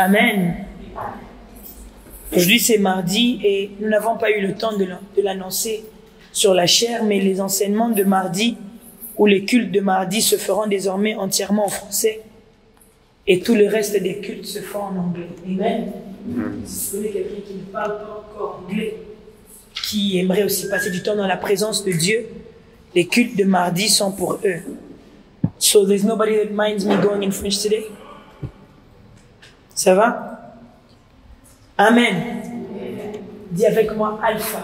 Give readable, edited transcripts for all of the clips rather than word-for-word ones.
Amen. Aujourd'hui c'est mardi et nous n'avons pas eu le temps de l'annoncer sur la chaire, mais les enseignements de mardi ou les cultes de mardi se feront désormais entièrement en français et tout le reste des cultes se font en anglais. Amen. Si vous connaissez quelqu'un qui ne parle pas encore anglais, qui aimerait aussi passer du temps dans la présence de Dieu, les cultes de mardi sont pour eux. So there's nobody that minds me going in French today? Ça va? Amen. Dis avec moi Alpha.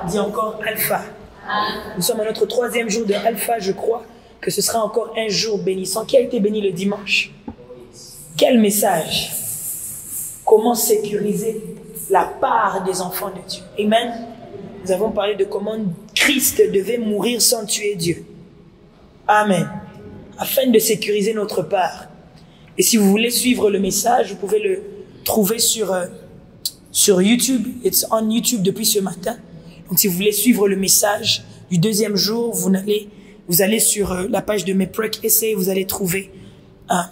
Dis encore Alpha. Nous sommes à notre 3e jour de Alpha. Je crois que ce sera encore un jour bénissant. Qui a été béni le dimanche? Quel message? Comment sécuriser la part des enfants de Dieu? Amen. Nous avons parlé de comment Christ devait mourir sans tuer Dieu. Amen. Afin de sécuriser notre part. Et si vous voulez suivre le message, vous pouvez le trouver sur YouTube. It's on YouTube depuis ce matin. Donc si vous voulez suivre le message du 2e jour, vous allez sur la page de mes Prek Essay, vous allez trouver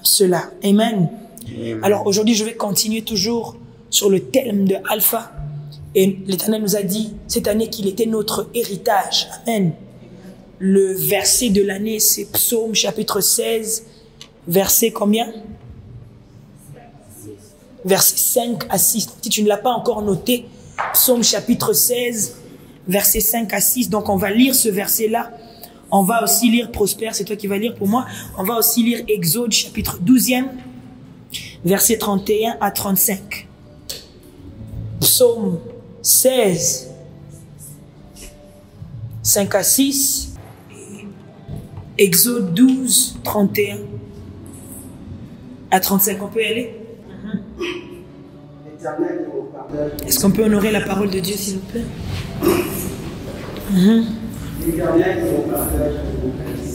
cela. Amen. Alors aujourd'hui, je vais continuer toujours sur le thème de Alpha. Et l'Éternel nous a dit cette année qu'il était notre héritage. Amen. Le verset de l'année, c'est Psaume chapitre 16, verset combien? Verset 5 à 6. Si tu ne l'as pas encore noté, Psaume chapitre 16, verset 5 à 6. Donc on va lire ce verset-là. On va aussi lire Prosper, c'est toi qui vas lire pour moi. On va aussi lire Exode chapitre 12e, verset 31 à 35. Psaume 16, 5 à 6. Exode 12, 31 à 35. On peut y aller? Est-ce qu'on peut honorer la parole de Dieu, s'il vous plaît?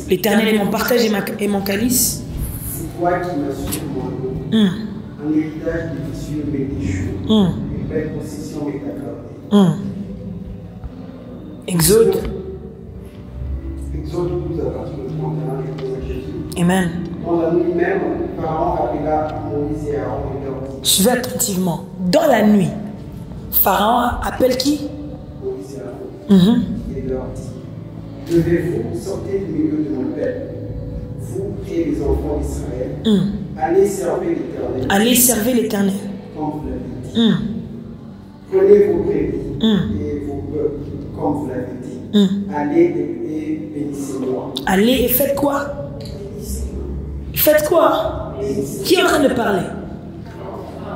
L'Éternel est mon partage et mon calice. C'est toi qui m'as su mon nom. Un héritage délicieux m'est déchu. Une belle possession m'est accordée. Exode 12 à partir de 31, je pose à Jésus. Amen. Dans la nuit même, Pharaon appela Moïse et Aaron et leur dit. Suivez attentivement. Dans la nuit, Pharaon appelle qui? Moïse et Aaron. Et leur dit. Levez-vous, sortez du milieu de mon peuple, vous et les enfants d'Israël. Allez servir l'Éternel. Allez servir l'Éternel. Comme vous l'avez dit. Prenez vos brebis et vos bœufs, comme vous l'avez dit. Allez et bénissez-moi. Allez et faites quoi? Faites quoi? Qui est en train de parler?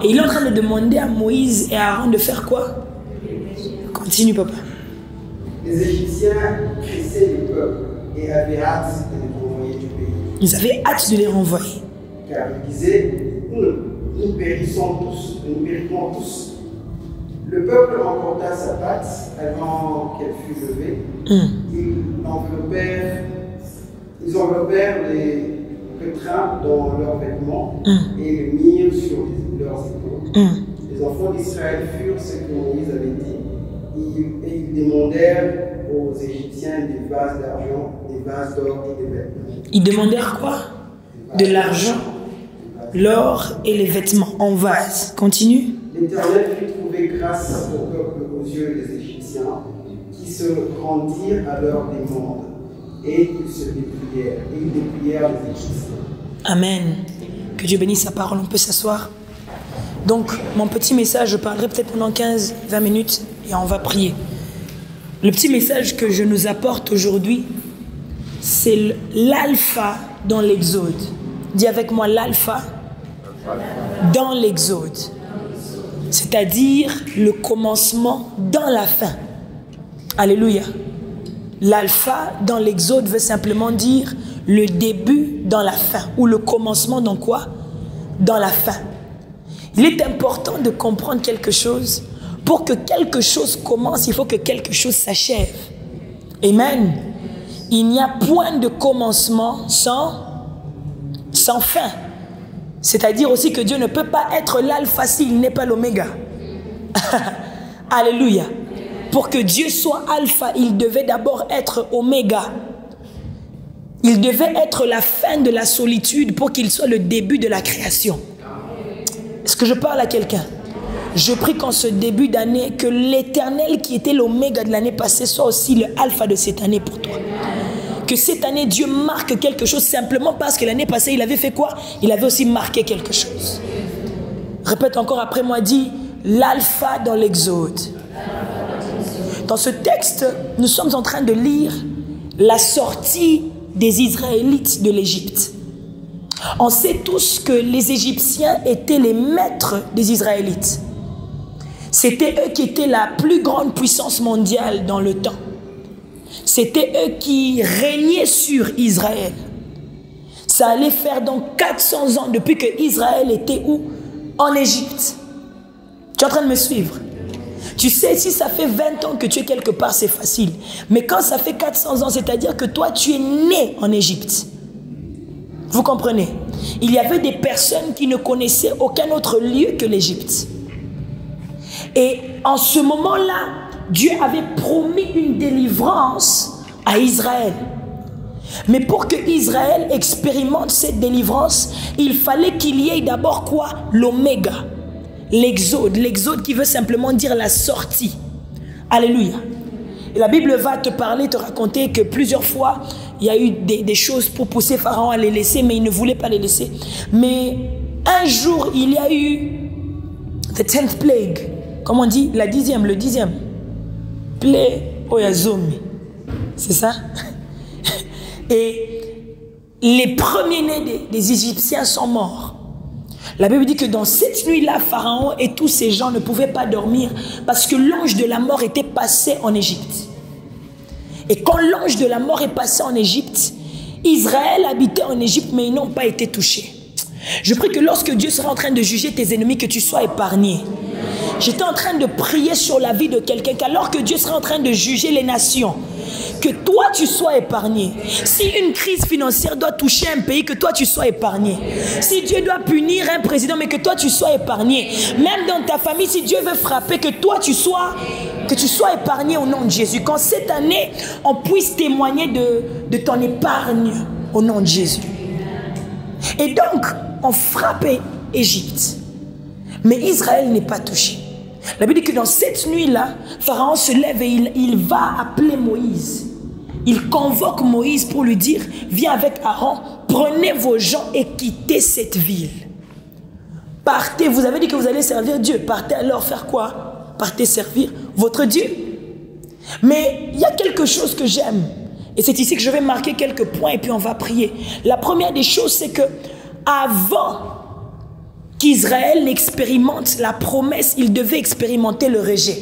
Et il est en train de demander à Moïse et à Aaron de faire quoi? Continue, papa. Les Égyptiens crissaient le peuple et avaient hâte de les renvoyer du pays. Ils avaient hâte de les renvoyer. Car ils disaient, nous périssons tous, nous périrons tous. Le peuple emporta sa patte avant qu'elle fût levée. Ils enveloppèrent les pétrins dans leurs vêtements et les mirent sur leurs épaules. Les enfants d'Israël furent ce que Moïse avait dit, et ils demandèrent aux Égyptiens des vases d'argent, des vases d'or et des vêtements. Ils demandèrent quoi? De l'argent, l'or et les vêtements en vase. Continue. L'Éternel fit trouver grâce au peuple aux yeux des Égyptiens, qui se rendirent à leur demande, et ils se dépouillèrent, et ils dépouillèrent les Égyptiens. Amen. Que Dieu bénisse sa parole. On peut s'asseoir. Donc, mon petit message, je parlerai peut-être pendant 15-20 minutes et on va prier. Le petit message que je nous apporte aujourd'hui, c'est l'alpha dans l'Exode. Dis avec moi l'alpha dans l'Exode. C'est-à-dire le commencement dans la fin. Alléluia. L'alpha dans l'Exode veut simplement dire le début dans la fin. Ou le commencement dans quoi? Dans la fin. Il est important de comprendre quelque chose. Pour que quelque chose commence, il faut que quelque chose s'achève. Amen. Il n'y a point de commencement sans fin. C'est-à-dire aussi que Dieu ne peut pas être l'alpha s'il n'est pas l'oméga. Alléluia. Pour que Dieu soit alpha, il devait d'abord être oméga. Il devait être la fin de la solitude pour qu'il soit le début de la création. Est-ce que je parle à quelqu'un? Je prie qu'en ce début d'année, que l'Éternel qui était l'oméga de l'année passée soit aussi le alpha de cette année pour toi. Que cette année, Dieu marque quelque chose simplement parce que l'année passée, il avait fait quoi? Il avait aussi marqué quelque chose. Répète encore après moi, dis l'alpha dans l'Exode. Dans ce texte, nous sommes en train de lire la sortie des Israélites de l'Égypte. On sait tous que les Égyptiens étaient les maîtres des Israélites. C'était eux qui étaient la plus grande puissance mondiale dans le temps. C'était eux qui régnaient sur Israël. Ça allait faire donc 400 ans depuis que Israël était où? En Égypte. Tu es en train de me suivre? Tu sais, si ça fait 20 ans que tu es quelque part, c'est facile. Mais quand ça fait 400 ans, c'est-à-dire que toi, tu es né en Égypte. Vous comprenez? Il y avait des personnes qui ne connaissaient aucun autre lieu que l'Égypte. Et en ce moment-là, Dieu avait promis une délivrance à Israël. Mais pour que Israël expérimente cette délivrance, il fallait qu'il y ait d'abord quoi? L'oméga, l'exode. L'exode qui veut simplement dire la sortie. Alléluia. Et la Bible va te parler, te raconter que plusieurs fois, il y a eu des choses pour pousser Pharaon à les laisser, mais il ne voulait pas les laisser. Mais un jour, il y a eu the 10th plague. Comment on dit? Le 10e. Plague Oyazomi. C'est ça? Et les premiers-nés des Égyptiens sont morts. La Bible dit que dans cette nuit-là, Pharaon et tous ces gens ne pouvaient pas dormir parce que l'ange de la mort était passé en Égypte. Et quand l'ange de la mort est passé en Égypte, Israël habitait en Égypte, mais ils n'ont pas été touchés. Je prie que lorsque Dieu sera en train de juger tes ennemis, que tu sois épargné. J'étais en train de prier sur la vie de quelqu'un, qu'alors que Dieu sera en train de juger les nations, que toi tu sois épargné. Si une crise financière doit toucher un pays, que toi tu sois épargné. Si Dieu doit punir un président, mais que toi tu sois épargné. Même dans ta famille, si Dieu veut frapper, que toi tu sois épargné au nom de Jésus. Quand cette année, on puisse témoigner de ton épargne au nom de Jésus. Et donc, on frappe Égypte. Mais Israël n'est pas touché. La Bible dit que dans cette nuit-là, Pharaon se lève et il va appeler Moïse. Il convoque Moïse pour lui dire, viens avec Aaron, prenez vos gens et quittez cette ville. Partez, vous avez dit que vous allez servir Dieu. Partez alors faire quoi? Partez servir votre Dieu. Mais il y a quelque chose que j'aime. Et c'est ici que je vais marquer quelques points et puis on va prier. La première des choses, c'est que avant qu'Israël expérimente la promesse, il devait expérimenter le rejet.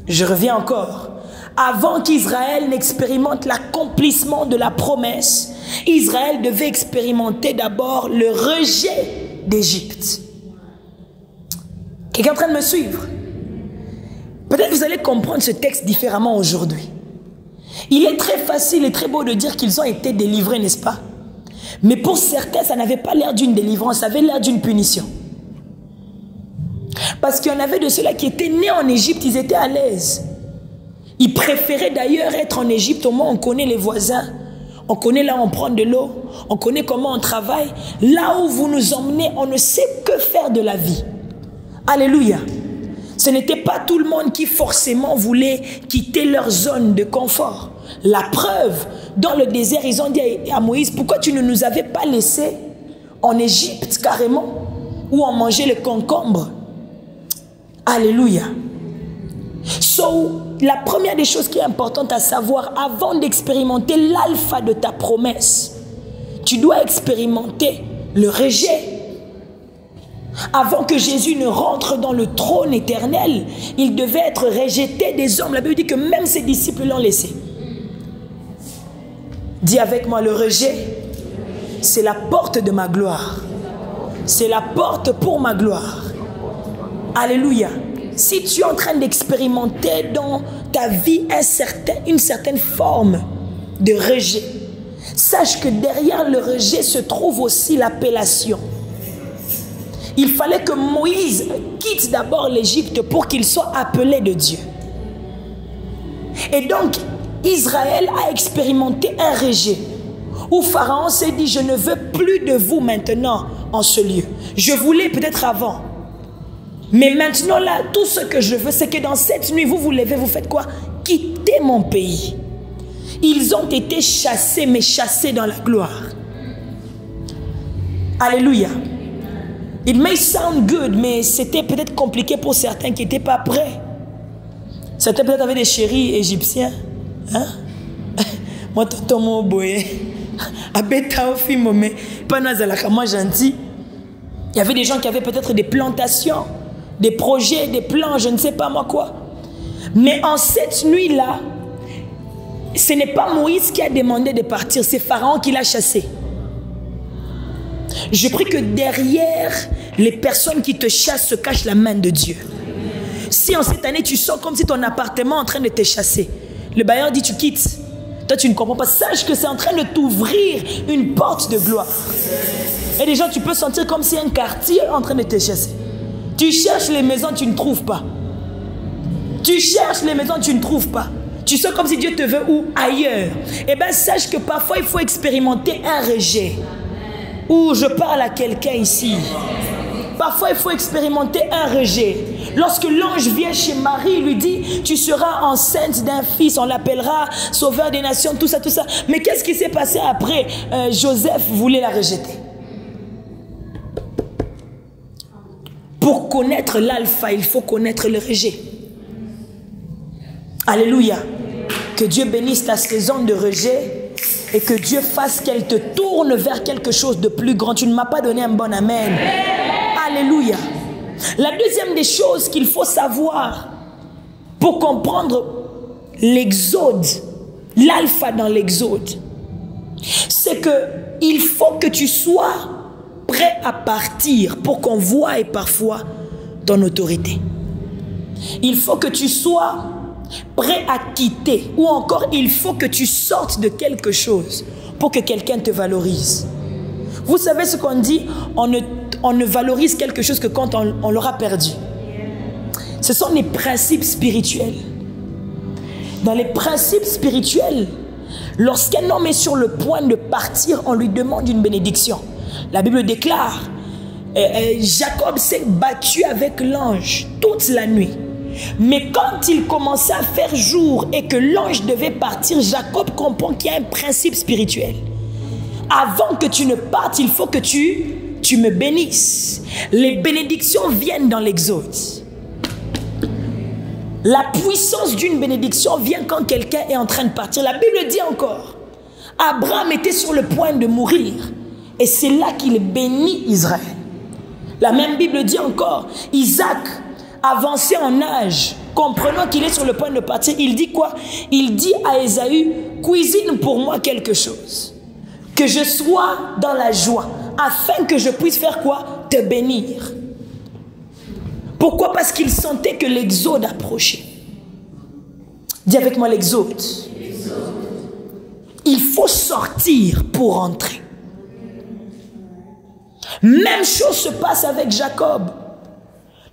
Je reviens encore. Avant qu'Israël n'expérimente l'accomplissement de la promesse, Israël devait expérimenter d'abord le rejet d'Égypte. Quelqu'un est en train de me suivre? Peut-être vous allez comprendre ce texte différemment aujourd'hui. Il est très facile et très beau de dire qu'ils ont été délivrés, n'est-ce pas? Mais pour certains, ça n'avait pas l'air d'une délivrance, ça avait l'air d'une punition. Parce qu'il y en avait de ceux-là qui étaient nés en Égypte, ils étaient à l'aise. Ils préféraient d'ailleurs être en Égypte, au moins on connaît les voisins, on connaît là où on prend de l'eau, on connaît comment on travaille. Là où vous nous emmenez, on ne sait que faire de la vie. Alléluia. Ce n'était pas tout le monde qui forcément voulait quitter leur zone de confort. La preuve, dans le désert, ils ont dit à Moïse, pourquoi tu ne nous avais pas laissés en Égypte carrément, où on mangeait le concombre? Alléluia. So, la première des choses qui est importante à savoir, avant d'expérimenter l'alpha de ta promesse, tu dois expérimenter le rejet. Avant que Jésus ne rentre dans le trône éternel, il devait être rejeté des hommes. La Bible dit que même ses disciples l'ont laissé. Dis avec moi, le rejet, c'est la porte de ma gloire. C'est la porte pour ma gloire. Alléluia. Si tu es en train d'expérimenter dans ta vie une certaine forme de rejet, sache que derrière le rejet se trouve aussi l'appellation. Il fallait que Moïse quitte d'abord l'Égypte pour qu'il soit appelé de Dieu. Et donc, Israël a expérimenté un rejet où Pharaon s'est dit, je ne veux plus de vous maintenant en ce lieu. Je voulais peut-être avant. Mais maintenant là, tout ce que je veux, c'est que dans cette nuit, vous vous levez, vous faites quoi? Quittez mon pays. Ils ont été chassés, mais chassés dans la gloire. Alléluia. It may sound good, mais c'était peut-être compliqué pour certains qui n'étaient pas prêts. Certains peut-être avaient des chéris égyptiens. Hein? Moi, tonton mon boy. Moi, gentil. Il y avait des gens qui avaient peut-être des plantations, des projets, des plans, je ne sais pas moi quoi. Mais en cette nuit-là, ce n'est pas Moïse qui a demandé de partir, c'est Pharaon qui l'a chassé. Je prie que derrière les personnes qui te chassent se cache la main de Dieu. Si en cette année tu sens comme si ton appartement est en train de te chasser, le bailleur dit tu quittes. Toi tu ne comprends pas. Sache que c'est en train de t'ouvrir une porte de gloire. Et des gens tu peux sentir comme si un quartier est en train de te chasser. Tu cherches les maisons, tu ne trouves pas. Tu cherches les maisons, tu ne trouves pas. Tu sens comme si Dieu te veut où? Ailleurs. Eh bien sache que parfois il faut expérimenter un rejet. Ou je parle à quelqu'un ici. Parfois, il faut expérimenter un rejet. Lorsque l'ange vient chez Marie, il lui dit, tu seras enceinte d'un fils, on l'appellera sauveur des nations, tout ça, tout ça. Mais qu'est-ce qui s'est passé après? Joseph voulait la rejeter. Pour connaître l'alpha, il faut connaître le rejet. Alléluia. Que Dieu bénisse ta saison de rejet. Et que Dieu fasse qu'elle te tourne vers quelque chose de plus grand. Tu ne m'as pas donné un bon amen. Alléluia. La deuxième des choses qu'il faut savoir pour comprendre l'exode, l'alpha dans l'exode, c'est qu'il faut que tu sois prêt à partir pour qu'on voie parfois ton autorité. Il faut que tu sois prêt à quitter, ou encore il faut que tu sortes de quelque chose pour que quelqu'un te valorise. Vous savez ce qu'on dit, on ne valorise quelque chose que quand on l'aura perdu. Ce sont les principes spirituels. Dans les principes spirituels, lorsqu'un homme est sur le point de partir, on lui demande une bénédiction. La Bible déclare, Jacob s'est battu avec l'ange toute la nuit. Mais quand il commençait à faire jour et que l'ange devait partir, Jacob comprend qu'il y a un principe spirituel. Avant que tu ne partes, il faut que tu me bénisses. Les bénédictions viennent dans l'exode. La puissance d'une bénédiction vient quand quelqu'un est en train de partir. La Bible dit encore, Abraham était sur le point de mourir et c'est là qu'il bénit Israël. La même Bible dit encore, Isaac avancé en âge, comprenant qu'il est sur le point de partir, il dit quoi? Il dit à Ésaü, cuisine pour moi quelque chose, que je sois dans la joie, afin que je puisse faire quoi? Te bénir. Pourquoi? Parce qu'il sentait que l'exode approchait. Dis avec moi l'exode. Il faut sortir pour entrer. Même chose se passe avec Jacob.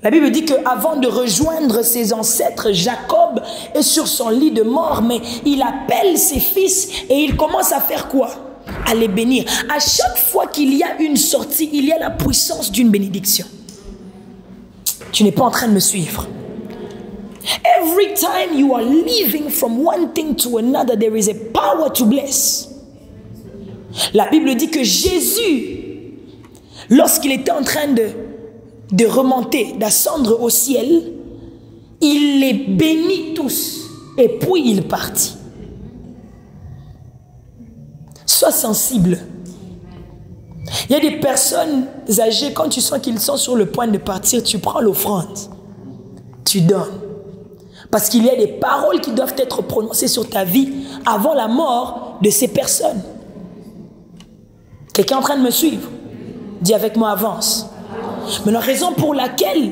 La Bible dit qu'avant de rejoindre ses ancêtres, Jacob est sur son lit de mort, mais il appelle ses fils et il commence à faire quoi? À les bénir. À chaque fois qu'il y a une sortie, il y a la puissance d'une bénédiction. Tu n'es pas en train de me suivre. Every time you are leaving from one thing to another, there is a power to bless. La Bible dit que Jésus, lorsqu'il était en train de remonter, d'ascendre au ciel, il les bénit tous et puis il partit. Sois sensible. Il y a des personnes âgées, quand tu sens qu'ils sont sur le point de partir, tu prends l'offrande, tu donnes. Parce qu'il y a des paroles qui doivent être prononcées sur ta vie avant la mort de ces personnes. Quelqu'un est en train de me suivre? Dis avec moi, avance. Mais la raison pour laquelle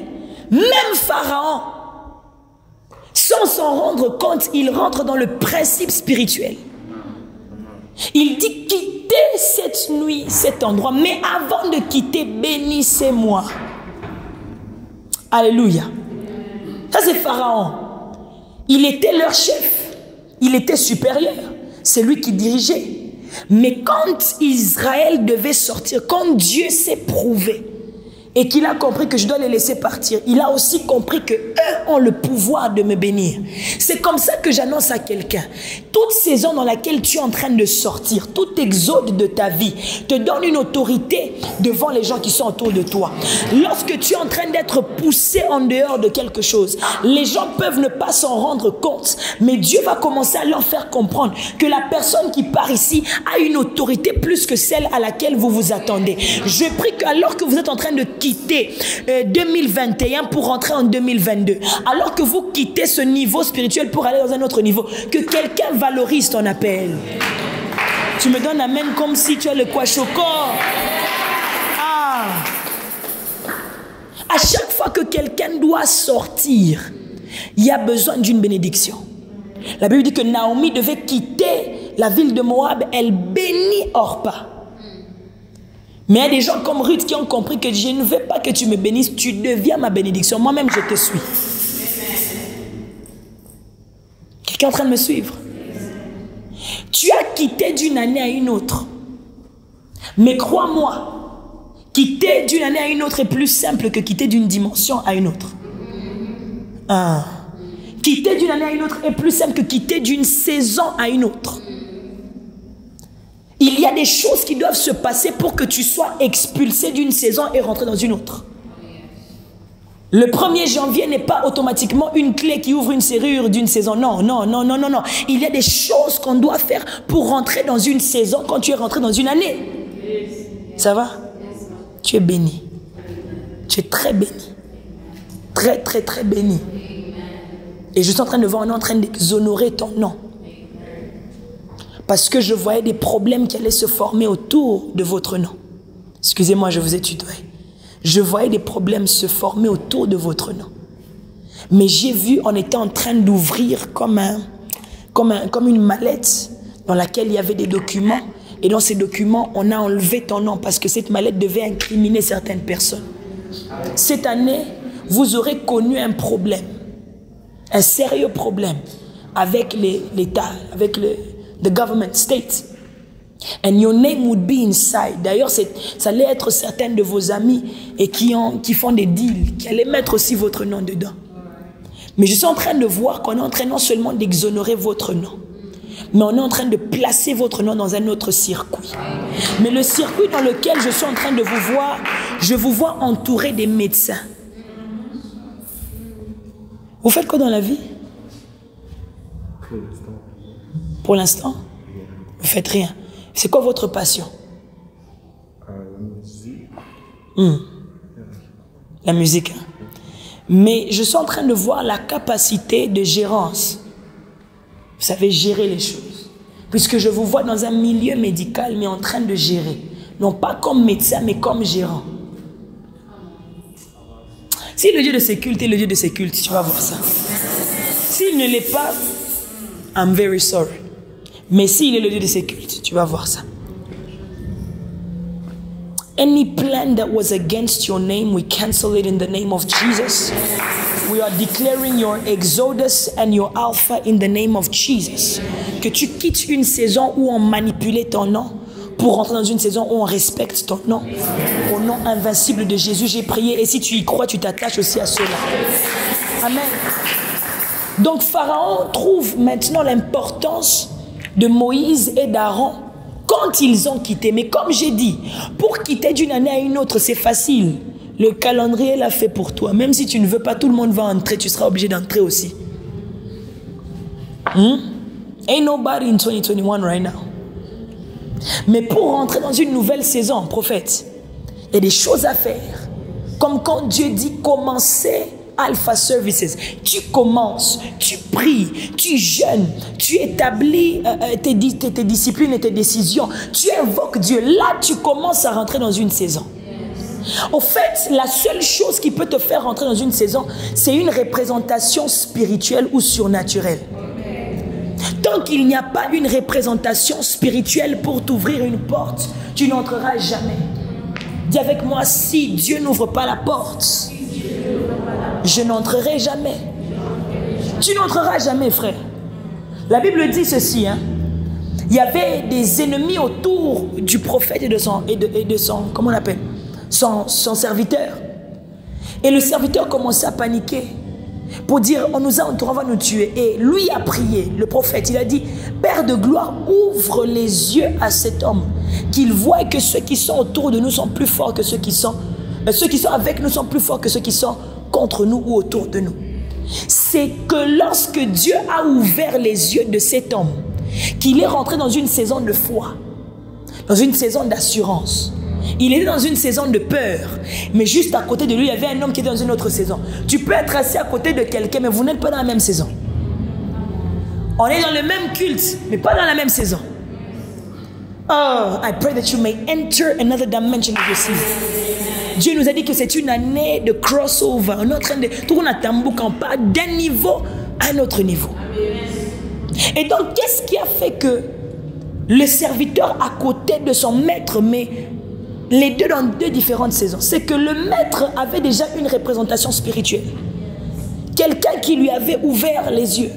même Pharaon, sans s'en rendre compte, il rentre dans le principe spirituel. Il dit quittez cette nuit, cet endroit, mais avant de quitter, bénissez-moi. Alléluia. Ça c'est Pharaon. Il était leur chef, il était supérieur, c'est lui qui dirigeait. Mais quand Israël devait sortir, quand Dieu s'est prouvé et qu'il a compris que je dois les laisser partir, il a aussi compris qu'eux ont le pouvoir de me bénir. C'est comme ça que j'annonce à quelqu'un. Toute saison dans laquelle tu es en train de sortir, tout exode de ta vie te donne une autorité devant les gens qui sont autour de toi. Lorsque tu es en train d'être poussé en dehors de quelque chose, les gens peuvent ne pas s'en rendre compte, mais Dieu va commencer à leur faire comprendre que la personne qui part ici a une autorité plus que celle à laquelle vous vous attendez. Je prie qu'alors que vous êtes en train de quitter 2021 pour rentrer en 2022, alors que vous quittez ce niveau spirituel pour aller dans un autre niveau, que quelqu'un valorise ton appel. Tu me donnes amen comme si tu as le kwashoko. Ah. À chaque fois que quelqu'un doit sortir, il y a besoin d'une bénédiction. La Bible dit que Naomi devait quitter la ville de Moab, elle bénit Orpa. Mais il y a des gens comme Ruth qui ont compris que je ne veux pas que tu me bénisses, tu deviens ma bénédiction. Moi-même, je te suis. Quelqu'un est en train de me suivre? Tu as quitté d'une année à une autre. Mais crois-moi, quitter d'une année à une autre est plus simple que quitter d'une dimension à une autre. Quitter d'une année à une autre est plus simple que quitter d'une saison à une autre. Il y a des choses qui doivent se passer pour que tu sois expulsé d'une saison et rentrer dans une autre. Le 1er janvier n'est pas automatiquement une clé qui ouvre une serrure d'une saison. Non, non, non, non, non, non. Il y a des choses qu'on doit faire pour rentrer dans une saison quand tu es rentré dans une année. Ça va? Tu es béni. Tu es très béni. Très, très, très béni. Et je suis en train de voir, on est en train d'exhonorer ton nom. Parce que je voyais des problèmes qui allaient se former autour de votre nom. Excusez-moi, je vous ai tutoyé. Je voyais des problèmes se former autour de votre nom. Mais j'ai vu, on était en train d'ouvrir comme une mallette dans laquelle il y avait des documents. Et dans ces documents, on a enlevé ton nom parce que cette mallette devait incriminer certaines personnes. Cette année, vous aurez connu un problème, un sérieux problème avec l'État, avec the government, state. And your name would be inside. D'ailleurs, ça allait être certaines de vos amis et qui font des deals, qui allaient mettre aussi votre nom dedans. Mais je suis en train de voir qu'on est en train non seulement d'exhonorer votre nom, mais on est en train de placer votre nom dans un autre circuit. Mais le circuit dans lequel je suis en train de vous voir, je vous vois entouré des médecins. Vous faites quoi dans la vie? Pour l'instant, vous ne faites rien. C'est quoi votre passion? La musique. Hein? Mais je suis en train de voir la capacité de gérance. Vous savez gérer les choses. Puisque je vous vois dans un milieu médical, mais en train de gérer. Non pas comme médecin, mais comme gérant. Si le Dieu de ces cultes est le Dieu de ces cultes, tu vas voir ça. S'il ne l'est pas, I'm very sorry. Mais s'il est le Dieu de ces cultes, tu vas voir ça. Any plan that was against your name, we cancel it in the name of Jesus. We are declaring your exodus and your alpha in the name of Jesus. Que tu quittes une saison où on manipulait ton nom pour rentrer dans une saison où on respecte ton nom. Au nom invincible de Jésus, j'ai prié. Et si tu y crois, tu t'attaches aussi à cela. Amen. Donc Pharaon trouve maintenant l'importance de Moïse et d'Aaron quand ils ont quitté. Mais comme j'ai dit, pour quitter d'une année à une autre, c'est facile. Le calendrier l'a fait pour toi. Même si tu ne veux pas, tout le monde va entrer. Tu seras obligé d'entrer aussi. Ain't nobody in 2021 right now. Mais pour rentrer dans une nouvelle saison, prophète, il y a des choses à faire. Comme quand Dieu dit commencer Alpha Services. Tu commences, tu pries, tu jeûnes, tu établis tes disciplines et tes décisions. Tu invoques Dieu. Là, tu commences à rentrer dans une saison. Au fait, la seule chose qui peut te faire rentrer dans une saison, c'est une représentation spirituelle ou surnaturelle. Tant qu'il n'y a pas une représentation spirituelle pour t'ouvrir une porte, tu n'entreras jamais. Dis avec moi, si Dieu n'ouvre pas la porte, je n'entrerai jamais. Tu n'entreras jamais, frère. La Bible dit ceci, hein. Il y avait des ennemis autour du prophète et de son comment on appelle, son serviteur. Et le serviteur commençait à paniquer pour dire, on va nous tuer. Et lui a prié, le prophète, il a dit, Père de gloire, ouvre les yeux à cet homme, qu'il voie que ceux qui sont autour de nous sont plus forts que ceux qui sont avec nous sont plus forts que ceux qui sont contre nous ou autour de nous. C'est que lorsque Dieu a ouvert les yeux de cet homme, qu'il est rentré dans une saison de foi, dans une saison d'assurance. Il était dans une saison de peur, mais juste à côté de lui, il y avait un homme qui était dans une autre saison. Tu peux être assis à côté de quelqu'un, mais vous n'êtes pas dans la même saison. On est dans le même culte, mais pas dans la même saison. Oh, I pray that you may enter another dimension of your season. Dieu nous a dit que c'est une année de crossover. On est en train de tourner à tambour quand on part d'un niveau à un autre niveau. Et donc, qu'est-ce qui a fait que le serviteur à côté de son maître, mais les deux dans deux différentes saisons? C'est que le maître avait déjà une représentation spirituelle. Quelqu'un qui lui avait ouvert les yeux.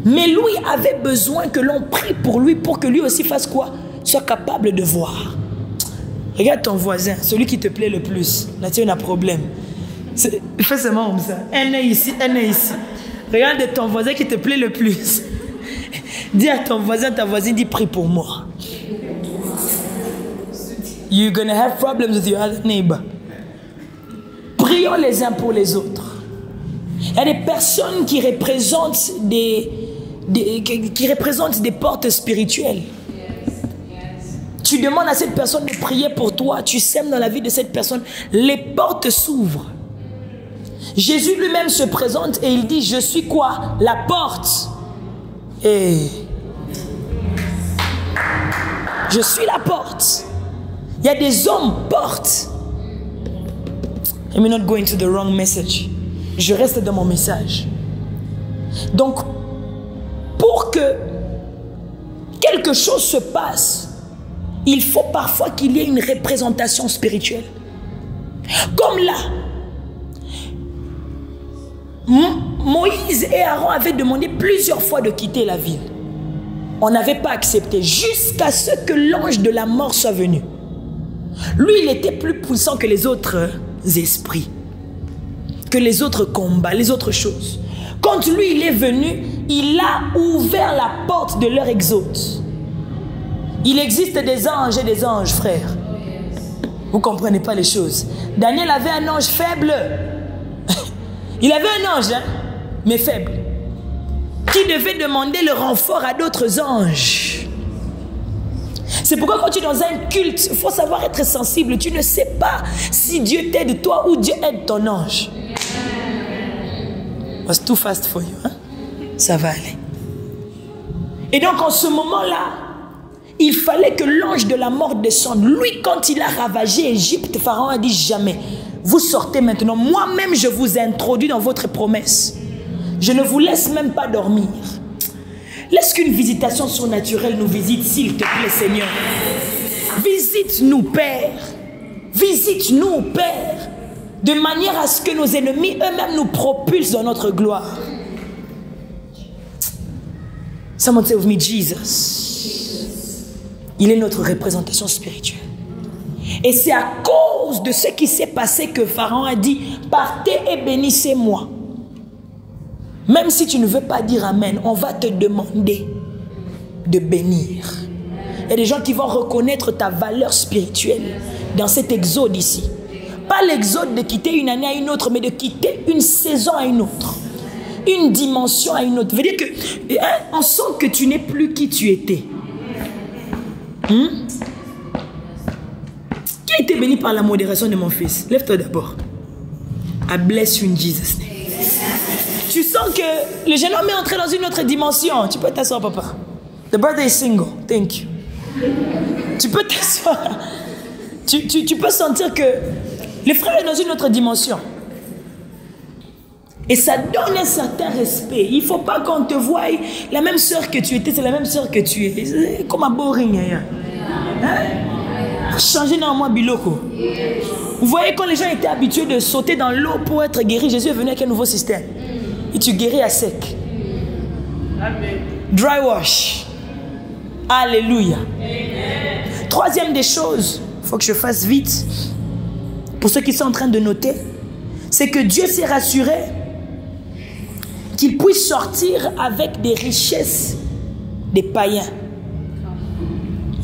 Mais lui avait besoin que l'on prie pour lui, pour que lui aussi fasse quoi? Soit capable de voir. Regarde ton voisin, celui qui te plaît le plus. Là, tu as un problème. Fais seulement comme ça. Un est ici, un est ici. Regarde ton voisin qui te plaît le plus. Dis à ton voisin, ta voisine, dis prie pour moi. You're gonna have problems with your other neighbor. Prions les uns pour les autres. Il y a des personnes qui représentent des portes spirituelles. Tu demandes à cette personne de prier pour toi, tu sèmes dans la vie de cette personne, les portes s'ouvrent. Jésus lui-même se présente et il dit, je suis quoi? La porte. Et je suis la porte. Il y a des hommes portes. Let me not go into the wrong message. Je reste dans mon message. Donc, pour que quelque chose se passe, il faut parfois qu'il y ait une représentation spirituelle. Comme là, Moïse et Aaron avaient demandé plusieurs fois de quitter la ville. On n'avait pas accepté jusqu'à ce que l'ange de la mort soit venu. Lui, il était plus puissant que les autres esprits, que les autres combats, les autres choses. Quand lui, il est venu, il a ouvert la porte de leur exode. Il existe des anges et des anges, frères. Vous ne comprenez pas les choses. Daniel avait un ange faible. Il avait un ange, hein, mais faible, qui devait demander le renfort à d'autres anges. C'est pourquoi quand tu es dans un culte, il faut savoir être sensible. Tu ne sais pas si Dieu t'aide toi ou Dieu aide ton ange. It was too fast for you, hein? Ça va aller. Et donc en ce moment-là, il fallait que l'ange de la mort descende. Lui, quand il a ravagé Égypte, Pharaon a dit jamais. Vous sortez maintenant. Moi-même, je vous introduis dans votre promesse. Je ne vous laisse même pas dormir. Laisse qu'une visitation surnaturelle nous visite, s'il te plaît, Seigneur. Visite-nous, Père. Visite-nous, Père. De manière à ce que nos ennemis eux-mêmes nous propulsent dans notre gloire. Someone say with me, Jesus. Il est notre représentation spirituelle. Et c'est à cause de ce qui s'est passé que Pharaon a dit, partez et bénissez-moi. Même si tu ne veux pas dire Amen, on va te demander de bénir. Il y a des gens qui vont reconnaître ta valeur spirituelle dans cet exode ici. Pas l'exode de quitter une année à une autre, mais de quitter une saison à une autre. Une dimension à une autre. Ça veut dire que, on sent que tu n'es plus qui tu étais. Qui a été béni par la modération de mon fils? Lève-toi d'abord. I bless you in Jesus' name. Tu sens que le jeune homme est entré dans une autre dimension. Tu peux t'asseoir, papa. The brother is single. Thank you. Tu peux t'asseoir. Tu peux sentir que le frère est dans une autre dimension. Et ça donne un certain respect. Il ne faut pas qu'on te voie. La même sœur que tu étais, c'est la même sœur que tu es. C'est comme un boring. Hein? Changer dans moi, biloko. Vous voyez, quand les gens étaient habitués de sauter dans l'eau pour être guéris, Jésus est venu avec un nouveau système. Et tu guéris à sec. Dry wash. Alléluia. Troisième des choses, il faut que je fasse vite, pour ceux qui sont en train de noter, c'est que Dieu s'est rassuré qu'il puisse sortir avec des richesses des païens.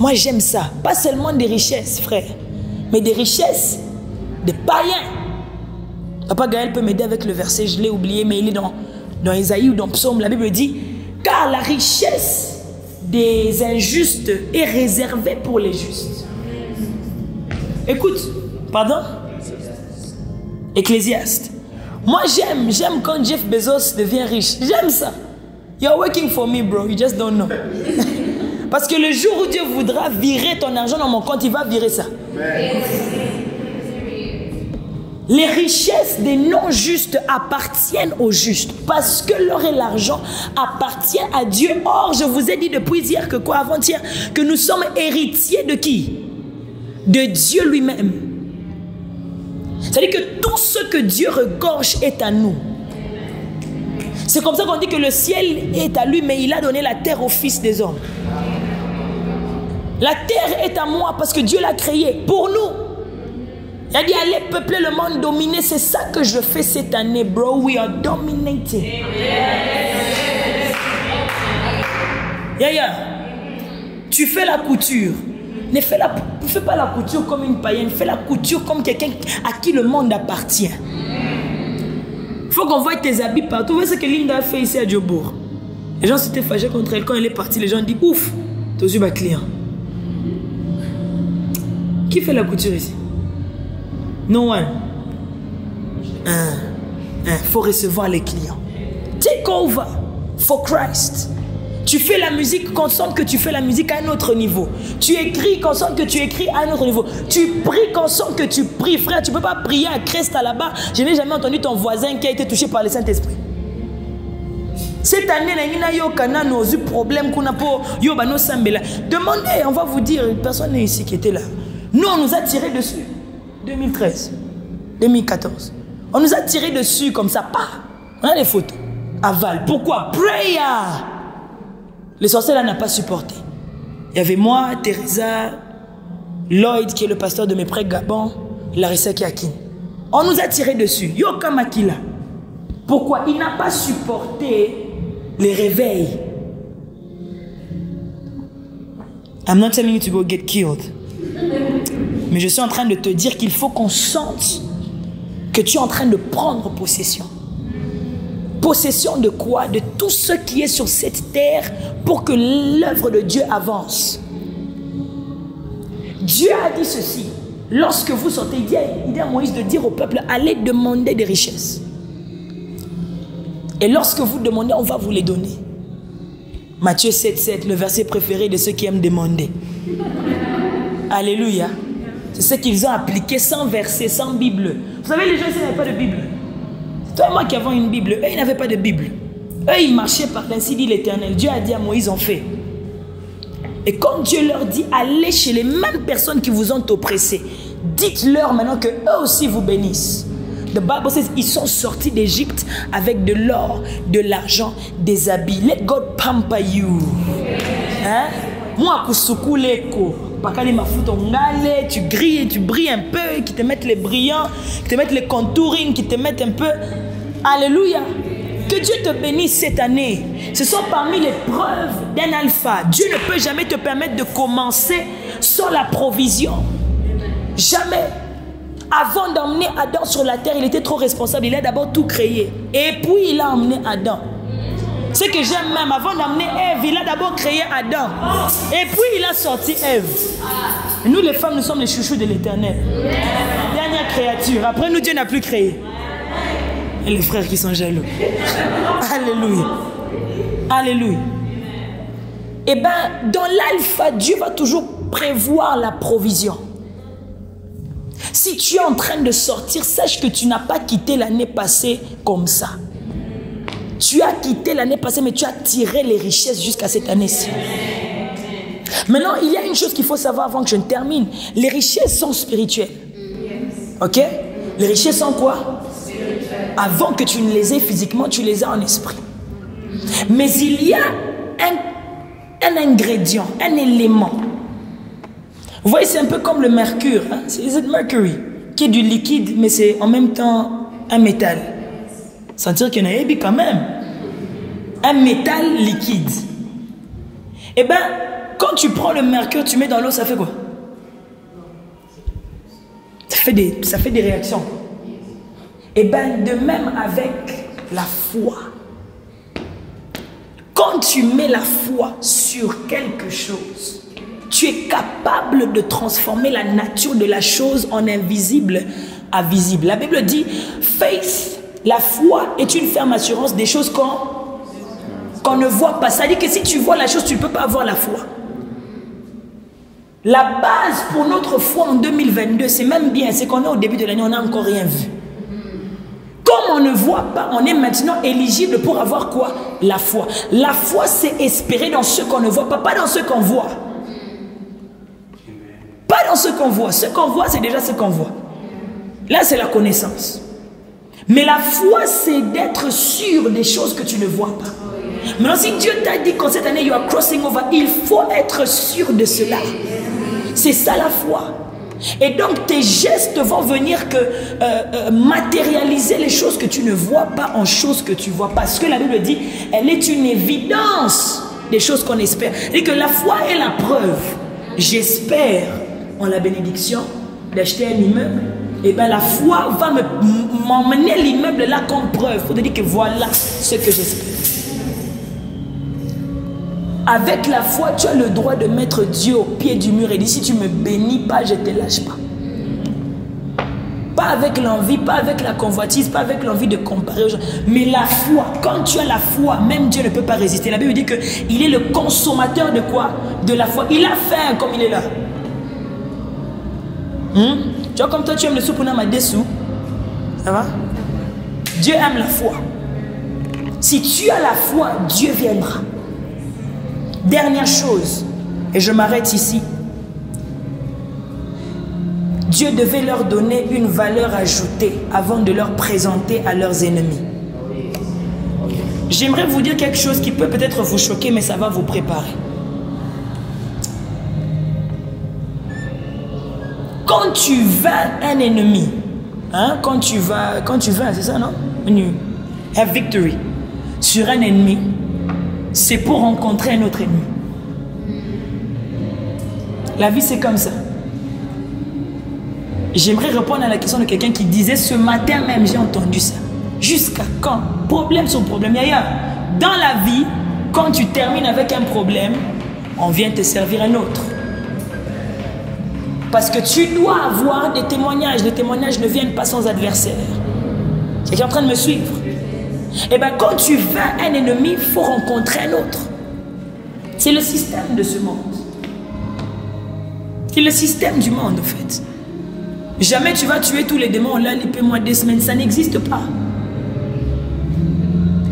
Moi j'aime ça, pas seulement des richesses, frère, mais des richesses des païens. Papa Gaël peut m'aider avec le verset, je l'ai oublié, mais il est dans Isaïe ou dans Psaume. La Bible dit, car la richesse des injustes est réservée pour les justes. Écoute, pardon? Ecclésiaste. Moi j'aime quand Jeff Bezos devient riche. J'aime ça. You're working for me, bro, you just don't know. Parce que le jour où Dieu voudra virer ton argent dans mon compte, il va virer ça. Les richesses des non-justes appartiennent aux justes parce que l'or et l'argent appartiennent à Dieu. Or, je vous ai dit depuis hier que quoi, avant-hier, que nous sommes héritiers de qui? De Dieu lui-même. C'est-à-dire que tout ce que Dieu regorge est à nous. C'est comme ça qu'on dit que le ciel est à lui, mais il a donné la terre au Fils des hommes. La terre est à moi parce que Dieu l'a créée pour nous. Il a dit allez peupler le monde, dominer. C'est ça que je fais cette année, bro. We are dominating. Yeah. Tu fais la couture. Ne fais pas la couture comme une païenne. Fais la couture comme quelqu'un à qui le monde appartient. Il faut qu'on voie tes habits partout. Vous voyez ce que Linda a fait ici à Djobourg. Les gens s'étaient fâchés contre elle. Quand elle est partie, les gens disent ouf, t'as eu ma client. Qui fait la couture ici? No one. Faut recevoir les clients. Take over for Christ. Tu fais la musique, consente que tu fais la musique à un autre niveau. Tu écris, consente que tu écris à un autre niveau. Tu pries, consente que tu pries. Frère, tu ne peux pas prier à Christ là-bas. Je n'ai jamais entendu ton voisin qui a été touché par le Saint-Esprit. Cette année, nous eu problème. Demandez, on va vous dire, personne n'est ici qui était là. Nous, on nous a tiré dessus. 2013, 2014. On nous a tiré dessus comme ça. On a des photos. Aval. Pourquoi? Prayer. Les sorciers là n'ont pas supporté. Il y avait moi, Teresa, Lloyd qui est le pasteur de mes prêts Gabon, Larissa Kiakin. On nous a tiré dessus. Yoka Makila. Pourquoi? Il n'a pas supporté les réveils. I'm not telling you to go get killed. Mais je suis en train de te dire qu'il faut qu'on sente que tu es en train de prendre possession. Possession de quoi? De tout ce qui est sur cette terre pour que l'œuvre de Dieu avance. Dieu a dit ceci. Lorsque vous sortez, il dit à Moïse de dire au peuple, allez demander des richesses. Et lorsque vous demandez, on va vous les donner. Matthieu 7,7, le verset préféré de ceux qui aiment demander. Alléluia. C'est ce qu'ils ont appliqué sans verset, sans Bible. Vous savez, les gens ici n'avaient pas de Bible. C'est toi et moi qui avons une Bible. Eux, ils n'avaient pas de Bible. Eux, ils marchaient par ainsi dit l'Éternel. Dieu a dit à Moïse, en fait. Et quand Dieu leur dit, allez chez les mêmes personnes qui vous ont oppressés, dites-leur maintenant que eux aussi vous bénissent. The Bible says, ils sont sortis d'Égypte avec de l'or, de l'argent, des habits. Let God pamper you. Hein? Moi, tu grilles, tu brilles un peu, qui te mettent les brillants, qui te mettent les contouring, qui te mettent un peu. Alléluia. Que Dieu te bénisse cette année. Ce sont parmi les preuves d'un alpha. Dieu ne peut jamais te permettre de commencer sans la provision. Jamais. Avant d'emmener Adam sur la terre, il était trop responsable. Il a d'abord tout créé. Et puis il a emmené Adam. Ce que j'aime même, avant d'emmener Ève, il a d'abord créé Adam. Et puis il a sorti Ève. Et nous les femmes, nous sommes les chouchous de l'Éternel. Dernière créature. Après nous, Dieu n'a plus créé. Et les frères qui sont jaloux. Alléluia. Alléluia. Et bien, dans l'alpha, Dieu va toujours prévoir la provision. Si tu es en train de sortir, sache que tu n'as pas quitté l'année passée comme ça. Tu as quitté l'année passée, mais tu as tiré les richesses jusqu'à cette année-ci. Maintenant, il y a une chose qu'il faut savoir avant que je ne termine. Les richesses sont spirituelles. Ok? Les richesses sont quoi? Avant que tu ne les aies physiquement, tu les as en esprit. Mais il y a un ingrédient, un élément. Vous voyez, c'est un peu comme le mercure. Hein? C'est le mercury, qui est du liquide, mais c'est en même temps un métal. Sentir qu'il y en a quand même. Un métal liquide. Eh bien, quand tu prends le mercure, tu mets dans l'eau, ça fait quoi? Ça fait des réactions. Eh bien, de même avec la foi. Quand tu mets la foi sur quelque chose, tu es capable de transformer la nature de la chose en invisible à visible. La Bible dit, faith, la foi est une ferme assurance des choses qu'on ne voit pas. Ça dit que si tu vois la chose, tu ne peux pas avoir la foi. La base pour notre foi en 2022, c'est même bien, c'est qu'on est au début de l'année, on n'a encore rien vu. Comme on ne voit pas, on est maintenant éligible pour avoir quoi? La foi. La foi, c'est espérer dans ce qu'on ne voit pas, pas dans ce qu'on voit. Pas dans ce qu'on voit. Ce qu'on voit, c'est déjà ce qu'on voit. Là, c'est la connaissance. Mais la foi, c'est d'être sûr des choses que tu ne vois pas. Maintenant, si Dieu t'a dit qu'en cette année, you are crossing over, il faut être sûr de cela. C'est ça la foi. Et donc, tes gestes vont venir matérialiser les choses que tu ne vois pas en choses que tu vois. Parce que la Bible dit, elle est une évidence des choses qu'on espère. Et que la foi est la preuve. J'espère en la bénédiction d'acheter un immeuble. Et bien la foi va m'emmener l'immeuble là comme preuve pour te dire que voilà ce que j'espère. Avec la foi, tu as le droit de mettre Dieu au pied du mur et dire si tu ne me bénis pas, je ne te lâche pas. Pas avec l'envie, pas avec la convoitise, pas avec l'envie de comparer aux gens. Mais la foi, quand tu as la foi, même Dieu ne peut pas résister. La Bible dit qu'il est le consommateur de quoi? De la foi. Il a faim comme il est là. Tu vois, comme toi, tu aimes le soupe pour ma dessous. Ça va? Dieu aime la foi. Si tu as la foi, Dieu viendra. Dernière chose, et je m'arrête ici. Dieu devait leur donner une valeur ajoutée avant de leur présenter à leurs ennemis. J'aimerais vous dire quelque chose qui peut peut-être vous choquer, mais ça va vous préparer. Quand tu vaincres un ennemi, hein, quand tu vaincres, c'est ça, non? When you have victory sur un ennemi, c'est pour rencontrer un autre ennemi. La vie, c'est comme ça. J'aimerais répondre à la question de quelqu'un qui disait ce matin même, j'ai entendu ça. Jusqu'à quand? Problème sur problème. Dans la vie, quand tu termines avec un problème, on vient te servir un autre. Parce que tu dois avoir des témoignages. Les témoignages ne viennent pas sans adversaire. Quelqu'un est en train de me suivre? Et bien, quand tu vaincres un ennemi, il faut rencontrer un autre. C'est le système de ce monde. C'est le système du monde, en fait. Jamais tu vas tuer tous les démons, là, lipez-moi 2 semaines. Ça n'existe pas.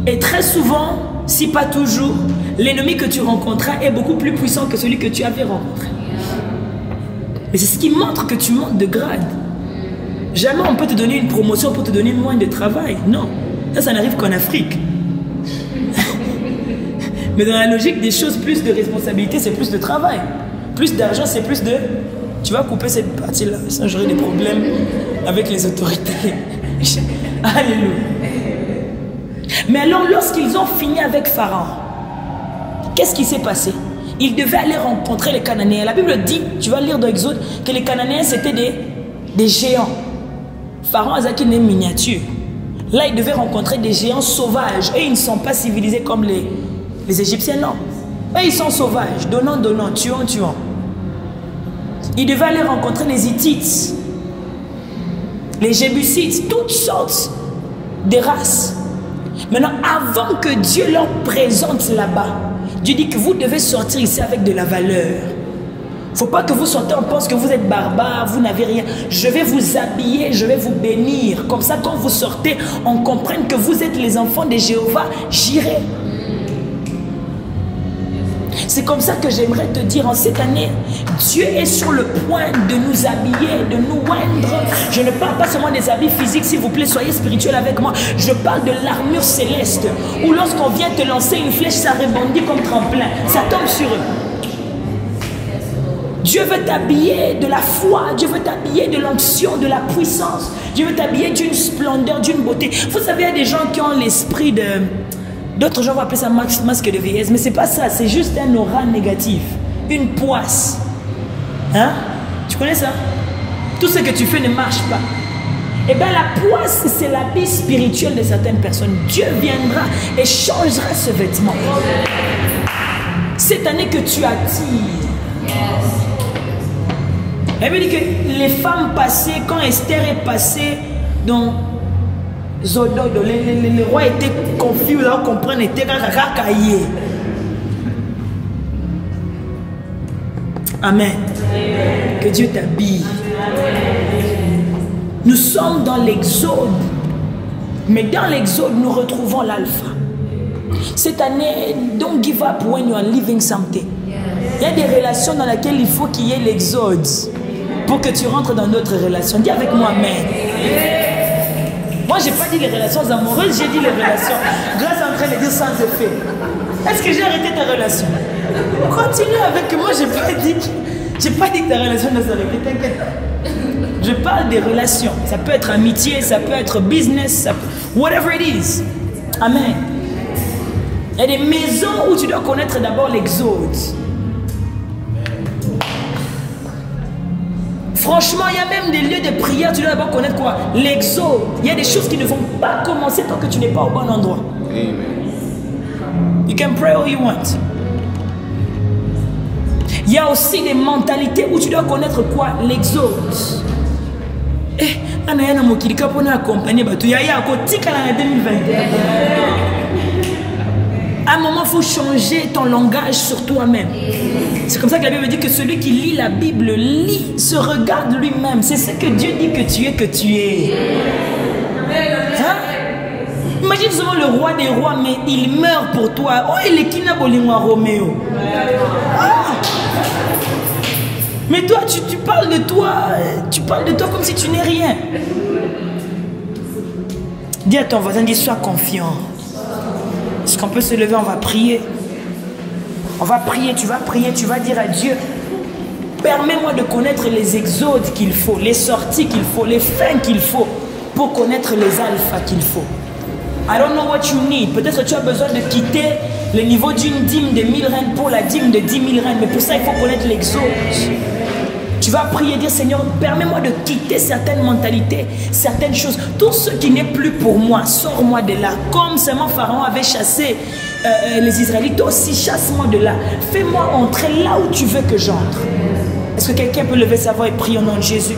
Et très souvent, si pas toujours, l'ennemi que tu rencontras est beaucoup plus puissant que celui que tu avais rencontré. Mais c'est ce qui montre que tu montes de grade. Jamais on peut te donner une promotion pour te donner moins de travail. Non. Ça n'arrive qu'en Afrique. Mais dans la logique des choses, plus de responsabilité, c'est plus de travail. Plus d'argent, c'est plus de... Tu vas couper cette partie-là, sans j'aurai des problèmes avec les autorités. Alléluia. Mais alors, lorsqu'ils ont fini avec Pharaon, qu'est-ce qui s'est passé? Ils devaient aller rencontrer les Cananéens. La Bible dit, tu vas lire dans Exode, que les Cananéens, c'était des géants. Pharaon a une miniature. Là, ils devaient rencontrer des géants sauvages. Et ils ne sont pas civilisés comme les Égyptiens, non. Et ils sont sauvages, donnant, tuant, tuant. Ils devaient aller rencontrer les Hittites, les Jébusites, toutes sortes de races. Maintenant, avant que Dieu leur présente là-bas, Dieu dit que vous devez sortir ici avec de la valeur. Il ne faut pas que vous sortez, on pense que vous êtes barbare, vous n'avez rien. Je vais vous habiller, je vais vous bénir. Comme ça, quand vous sortez, on comprenne que vous êtes les enfants de Jéhovah, j'irai. C'est comme ça que j'aimerais te dire en cette année, Dieu est sur le point de nous habiller, de nous oindre. Je ne parle pas seulement des habits physiques, s'il vous plaît, soyez spirituels avec moi. Je parle de l'armure céleste, où lorsqu'on vient te lancer une flèche, ça rebondit comme tremplin, ça tombe sur eux. Dieu veut t'habiller de la foi, Dieu veut t'habiller de l'onction, de la puissance. Dieu veut t'habiller d'une splendeur, d'une beauté. Vous savez, il y a des gens qui ont l'esprit de... D'autres gens vont appeler ça masque de vieillesse, mais c'est pas ça, c'est juste un aura négatif, une poisse. Hein? Tu connais ça? Tout ce que tu fais ne marche pas. Eh bien, la poisse, c'est l'habit spirituel de certaines personnes. Dieu viendra et changera ce vêtement. Cette année que tu attires. Elle veut dire que les femmes passées, quand Esther est passée dans Zododo, les rois étaient confus, là, on comprend, étaient caillés. Amen. Que Dieu t'habille. Nous sommes dans l'exode, mais dans l'exode, nous retrouvons l'alpha. Cette année, don't give up when you are living something. Il y a des relations dans lesquelles il faut qu'il y ait l'exode pour que tu rentres dans d'autres relations. Dis avec moi, amen. Moi, je n'ai pas dit les relations amoureuses, j'ai dit les relations. Grâce en train de dire sans effet. Est-ce que j'ai arrêté ta relation? Continue avec moi, je n'ai pas dit que ta relation ne s'arrêtait, t'inquiète pas. Je parle des relations. Ça peut être amitié, ça peut être business, whatever it is. Amen. Il y a des maisons où tu dois connaître d'abord l'exode. Franchement, il y a même des lieux de prière, tu dois d'abord connaître quoi? L'exode. Il y a des choses qui ne vont pas commencer tant que tu n'es pas au bon endroit. Amen. You can pray all you want. Il y a aussi des mentalités où tu dois connaître quoi? L'exode. Eh, Anayana Mokilika pour nous accompagner, il y a un côté en 2021. À un moment, il faut changer ton langage sur toi-même. C'est comme ça que la Bible dit que celui qui lit la Bible lit, se regarde lui-même. C'est ce que Dieu dit que tu es. Hein? Imagine seulement le roi des rois, mais il meurt pour toi. Oh, il est Kina Bolingwa Roméo. Ah! Mais toi, tu parles de toi. Tu parles de toi comme si tu n'es rien. Dis à ton voisin, dis, sois confiant. Est-ce qu'on peut se lever, on va prier. On va prier, tu vas dire à Dieu, permets-moi de connaître les exodes qu'il faut, les sorties qu'il faut, les fins qu'il faut pour connaître les alphas qu'il faut. I don't know what you need. Peut-être que tu as besoin de quitter le niveau d'une dîme de 1000 reines pour la dîme de 10 000 reines, mais pour ça, il faut connaître l'exode. Tu vas prier, dire Seigneur, permets-moi de quitter certaines mentalités, certaines choses. Tout ce qui n'est plus pour moi, sors-moi de là. Comme seulement Pharaon avait chassé les Israélites, toi aussi chasse-moi de là. Fais-moi entrer là où tu veux que j'entre. Est-ce que quelqu'un peut lever sa voix et prier au nom de Jésus?